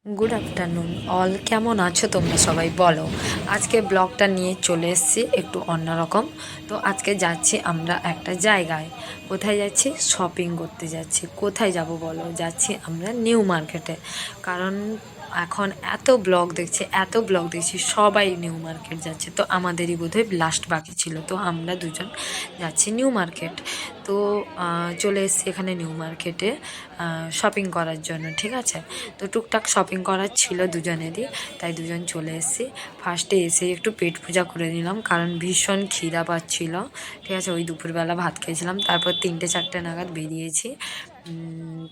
Good afternoon all, কেমন আছো তোমরা সবাই বলো। আজকে ব্লগটা নিয়ে চলে এসেছি একটু অন্যরকম। তো আজকে যাচ্ছি আমরা একটা জায়গায়। কোথায় যাচ্ছি? শপিং করতে যাচ্ছি। কোথায় যাব বলো? যাচ্ছি আমরা নিউ মার্কেটে। কারণ এখন এত ব্লগ দেখছি সবাই নিউ মার্কেট যাচ্ছে, তো আমাদেরই বোধহয় লাস্ট বাকি ছিল, তো আমরা দুজন যাচ্ছি নিউ মার্কেট। তো চলে এসেছি এখানে নিউ মার্কেটে শপিং করার জন্য, ঠিক আছে। তো টুকটাক শপিং করার ছিল দুজনেরই, তাই দুজন চলে এসেছি। ফার্স্টে এসে একটু পেট পূজা করে নিলাম, কারণ ভীষণ খিদা পাচ্ছিল, ঠিক আছে। ওই দুপুরবেলা ভাত খেয়েছিলাম, তারপর 3টে 4টে নাগাদ বেরিয়েছি।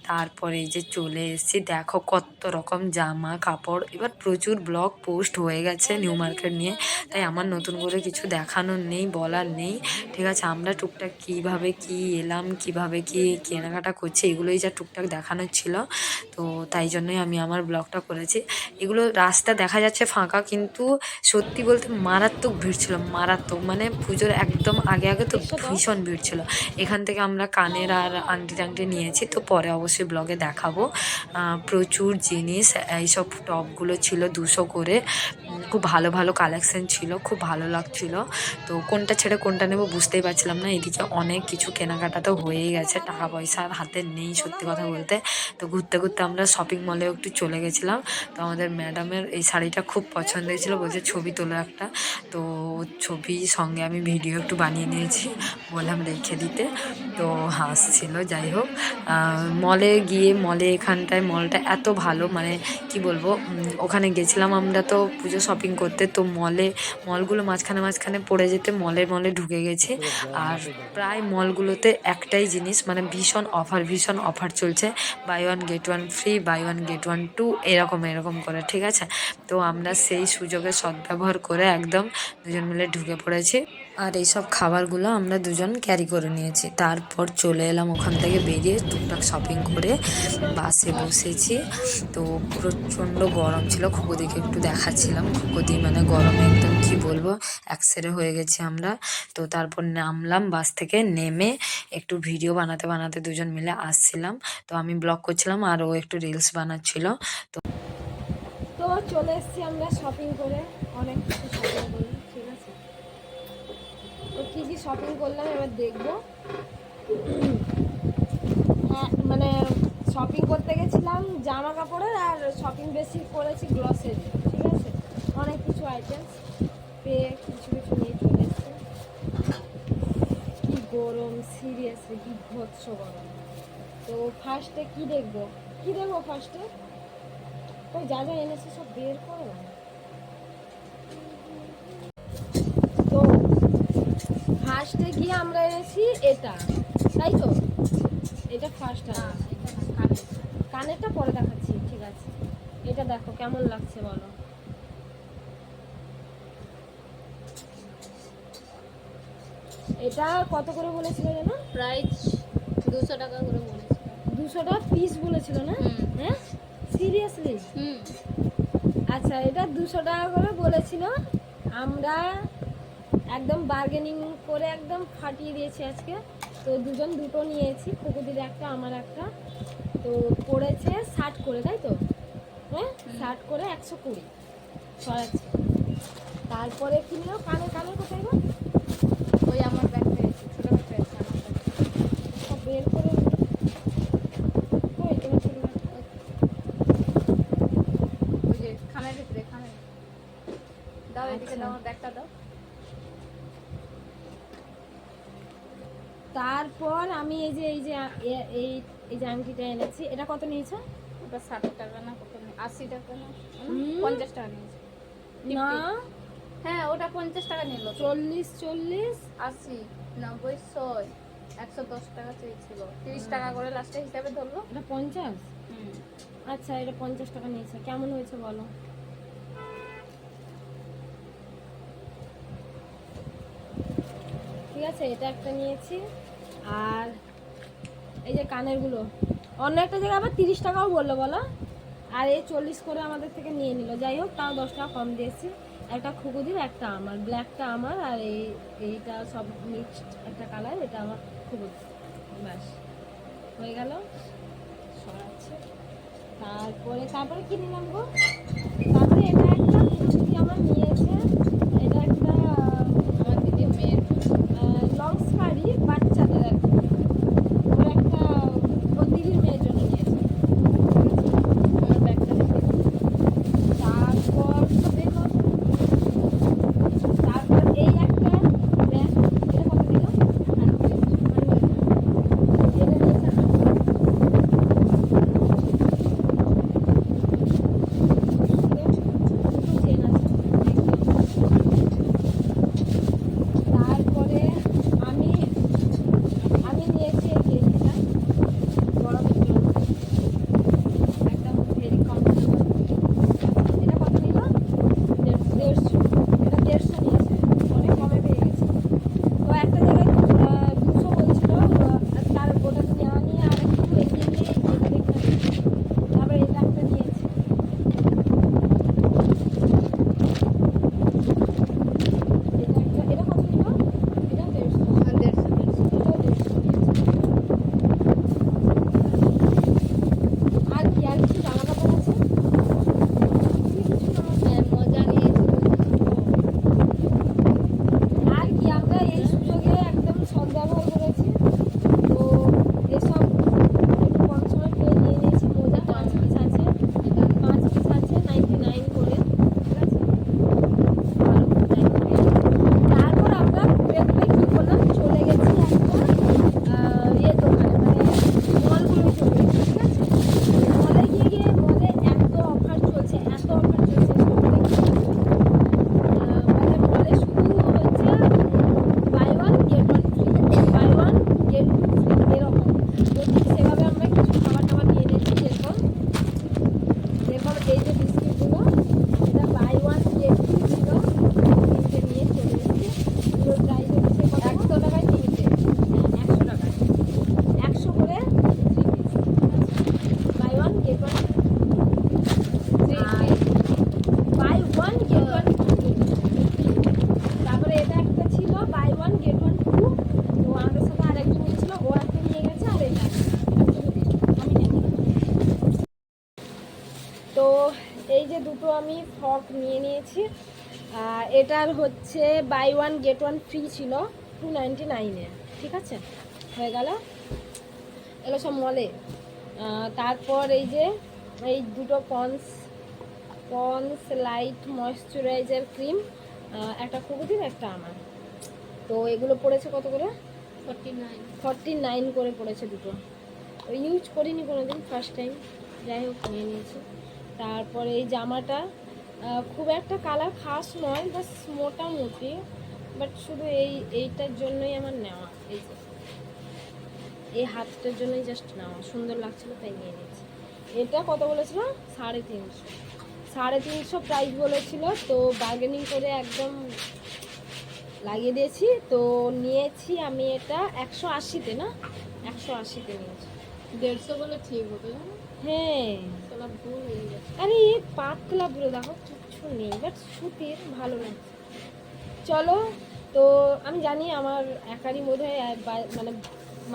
তারপরে এই যে চলে এসেছি, দেখো কত রকম জামা কাপড়। এবার প্রচুর ব্লগ পোস্ট হয়ে গেছে নিউ মার্কেট নিয়ে, তাই আমার নতুন করে কিছু দেখানোর নেই, বলার নেই, ঠিক আছে। আমরা টুকটাক কিভাবে কি এলাম, কিভাবে কি কেনাকাটা করছি, এগুলোই যা টুকটাক দেখানোর ছিল। তো তাই জন্যই আমি আমার ব্লগটা করেছি। এগুলো রাস্তা দেখা যাচ্ছে ফাঁকা, কিন্তু সত্যি বলতে মারাত্মক ভিড় ছিল, মারাত্মক। মানে পুজোর একদম আগে আগে তো ভীষণ ভিড় ছিল। এখান থেকে আমরা কানের আর আংটি টাংটি নিয়েছি, তো পরে অবশ্যই ব্লগে দেখাবো। প্রচুর জিনিস, এইসব টপগুলো ছিল 200 করে। খুব ভালো ভালো কালেকশন ছিল, খুব ভালো লাগছিল। তো কোনটা ছেড়ে কোনটা নেব বুঝতেই পারছিলাম না। এদিকে অনেক কিছু কেনাকাটা তো হয়েই গেছে, টাকা পয়সা আর হাতে নেই সত্যি কথা বলতে। তো ঘুরতে ঘুরতে আমরা শপিং মলেও একটু চলে গেছিলাম। তো আমাদের ম্যাডামের এই শাড়িটা খুব পছন্দ হয়েছিল, বলছে ছবি তোলো একটা। তো ছবি সঙ্গে আমি ভিডিও একটু বানিয়ে নিয়েছি, বললাম রেখে দিতে। তো হাসছিল। যাই হোক, মলে গিয়ে এখানটায় মলটা এত ভালো, মানে কি বলবো। ওখানে গেছিলাম আমরা তো পুজো শপিং করতে, তো মলগুলো মাঝখানে মাঝখানে পড়ে যেতে মলে ঢুকে গেছি। আর প্রায় মলগুলোতে একটাই জিনিস, মানে ভীষণ অফার চলছে। Buy one get one free, buy one get one two, এরকম এরকম করে, ঠিক আছে। তো আমরা সেই সুযোগে সদ্ব্যবহার করে একদম দুজন মিলে ঢুকে পড়েছি। আর এইসব খাবারগুলো আমরা দুজন ক্যারি করে নিয়েছি। তারপর চলে এলাম ওখান থেকে বেরিয়ে, টুকটাক শপিং করে বাসে বসেছি। তো প্রচণ্ড গরম ছিল, খুকুদিকে একটু দেখাচ্ছিলাম। খুকুদি মানে গরমে একদম কি বলবো, একসেরে হয়ে গেছি আমরা। তো তারপর নামলাম বাস থেকে, নেমে একটু ভিডিও বানাতে বানাতে দুজন মিলে আসছিলাম। তো আমি ব্লগ করছিলাম আর ও একটু রিলস বানাচ্ছিল। তো চলে এসেছি আমরা শপিং করে, অনেক কিছু শপিং করি, ঠিক আছে। তো কী কী শপিং করলাম এবার দেখবো। হ্যাঁ, মানে শপিং করতে গেছিলাম জামা কাপড়ের, আর শপিং বেশি করেছি গ্লসেরি, ঠিক আছে। অনেক কিছু আইটেমস পেয়ে কিছু কিছু নিয়ে চলে এসেছি। কী গরম, সিরিয়াসলি বিভৎস গরম। তো ফার্স্টে কী দেখবো ফার্স্টে? ওই যা যা এনেছে সব বের করো না। তো ফার্স্টে গিয়ে আমরা এনেছি এটা, তাই তো। এটা ফার্স্ট কানেরটা পরে দেখাচ্ছি, ঠিক আছে। এটা দেখো কেমন লাগছে বলো। এটা কত করে বলেছিল যেন? প্রাইস 200 টাকা করে বলেছিল। 200 টাকা পিস বলেছিল না? হ্যাঁ, সিরিয়াসলি? আচ্ছা, এটা 200 টাকা করে বলেছিল। আমরা একদম বার্গেনিং করে একদম ফাটিয়ে দিয়েছি আজকে। তো দুজন দুটো নিয়েছি, খুকুদির একটা আমার একটা। তো পড়েছে 60 করে, তাই তো। হ্যাঁ, 60 করে 120 সরাচ্ছে। তারপরে কিনলো কানের কোথায় গো? ওই আমার ব্যাগটা আছে, ছোট ব্যাগটা আছে আমার কাছে। সব বের করে কই তোমার ছোট ব্যাগ? ওই যে খামের ভিতরে দাও, এদিকে আচ্ছা। দাও, আমার ব্যাগটা দাও। তারপর আমি এই যে আংটিটা এনেছি। এটা কত নিয়েছো? ওটা 60 টাকা না কত, 80 টাকা না 50 টাকা নিয়েছে। না, হ্যাঁ, ওটা 50 টাকা নিল। 40 80, 90, 100, 110 টাকা চেয়েছিল। 30 টাকা করে লাস্টে হিসাবে ধরলো। এটা 50। আচ্ছা, এটা 50 টাকা নিয়েছে। কেমন হয়েছে বলো? ঠিক আছে, এটা একটা নিয়েছি। আর এই যে কানেরগুলো অন্য একটা জায়গায় আবার 30 টাকাও বললো বলো। আর এই 40 করে আমাদের থেকে নিয়ে নিল। যাই হোক, তাও 10 টাকা কম দিয়েছি। একটা খুকুদির, একটা আমার, ব্ল্যাকটা আমার, আর এইটা সব মিক্সড একটা কালার, এটা আমার খুকুদির। ব্যাস হয়ে গেল। সরাচ্ছে। তারপরে কি নিলাম গো, তারপরে এটা একটা কুর্তি আমার নিয়েছে, এটা একটা আমার দিদির মেয়ের লং শাড়ি বাচ্চাদের আর কি, ওর একটা ওর দিদির মেয়ের জন্য নিয়েছে। আমার ব্যাগটা দেখে তারপর তারপর এই একটা ব্যাগ, এটা কত দিল? এটা নিয়েছে চেন আছে। তারপরে আমি আমি নিয়েছি এই গেঞ্জিটা গরমের জন্য, একদম ভেরি কমফোর্টেবল। এটা কত নিল? 150। এটা 150 নিয়েছে, অনেক কমে পেয়ে গেছে। তো একটা জায়গায় 200 বলছিল, তার ওটা নেওয়া নিয়ে আর একটু এগিয়ে নিয়ে এটা দেখতে হবে। তারপরে এটা একটা নিয়েছি। এটা কত নিল? এটা 150। 150 এটাও 150 নিয়েছে। আর কি জামা কাপড় আছে? মজা নিয়েছিল। আর কি আমরা এই সুযোগে একদম সদ্ব্যবহার করেছি, তো এসব একটু কম সময় পেয়ে নিয়ে নিয়েছি। মোজা 5 পিস আছে, 5 পিস আছে 99 করে, ঠিক আছে। ভালো, 99। তারপর আমরা ঘুরে ঘুরে কী করলাম, চলে গেছি একটা ইয়ে দোকানে, মানে মলগুলোই চলে গেছি, ঠিক আছে। মলে গিয়ে মলে এত অফার চলছে, এত অফার চলছে, মলে শুধু হচ্ছে buy one get one free, buy one get two free, এরকম। তো ঠিক সেভাবে আমরা কিছু খাবার টাবার নিয়ে নিয়েছি, যেরকম এই যে বিস্কিটগুলো, এটা বাই ওয়ান গেট টু ছিল, তিনটে নিয়ে চলে এসেছি। পুরো প্রাইস হচ্ছে 100 টাকায় তিনটে, 100 টাকায় 100 করে 3 piece, buy one get one buy one get one. তারপরে এটা একটা ছিল বাই ওয়ান গেট ওয়ান 2, তো আমাদের সাথে আরেকজন নিয়েছিল, ও একটা নিয়ে গেছে, আর এটা আমি নেব না। তো এই যে দুটো আমি ফ্রক নিয়ে নিয়েছি, এটার হচ্ছে buy one get one free ছিল 299-এ, ঠিক আছে, হয়ে গেল। এগুলো সব মলে। তারপর এই যে এই দুটো পন্স লাইট ময়শ্চারাইজার ক্রিম, একটা কুকুরটির একটা আমার। তো এগুলো পড়েছে কত করে? 49 করে পড়েছে দুটো। ইউজ করিনি কোনোদিন, ফার্স্ট টাইম, যাই হোক নিয়ে নিয়েছি। তারপরে এই জামাটা খুব একটা কালার খাস নয়, বাস মোটামুটি, বাট শুধু এইটার জন্যই আমার নেওয়া, এই যে এই হাতটার জন্যই জাস্ট নেওয়া, সুন্দর লাগছিল তাই নিয়ে নিয়েছি। এটা কত বলেছিল? 350, 350 প্রাইস বলেছিল, তো বার্গেনিং করে একদম লাগিয়ে দিয়েছি। তো নিয়েছি আমি এটা 180-তে, না 180-তে নিয়েছি। 150 বলে ঠিক হতো জানো, হ্যাঁ, সালা ভুল হয়ে গেছে। আরে পাতলা পুরো, দেখো কিচ্ছু নেই, বাট সুতির, ভালো লাগছে। চলো, তো আমি জানি আমার একারই বোধ হয় মানে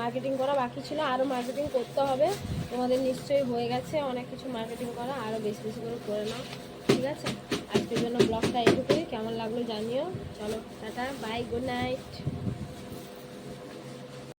মার্কেটিং করা বাকি ছিল, আরও মার্কেটিং করতে হবে। তোমাদের নিশ্চয়ই হয়ে গেছে অনেক কিছু মার্কেটিং করা, আরও বেশি বেশি করে নাও, ঠিক আছে। আজকের জন্য ব্লগটা এটুকুই, কেমন লাগলো জানিও। চলো টাটা, বাই, গুড নাইট।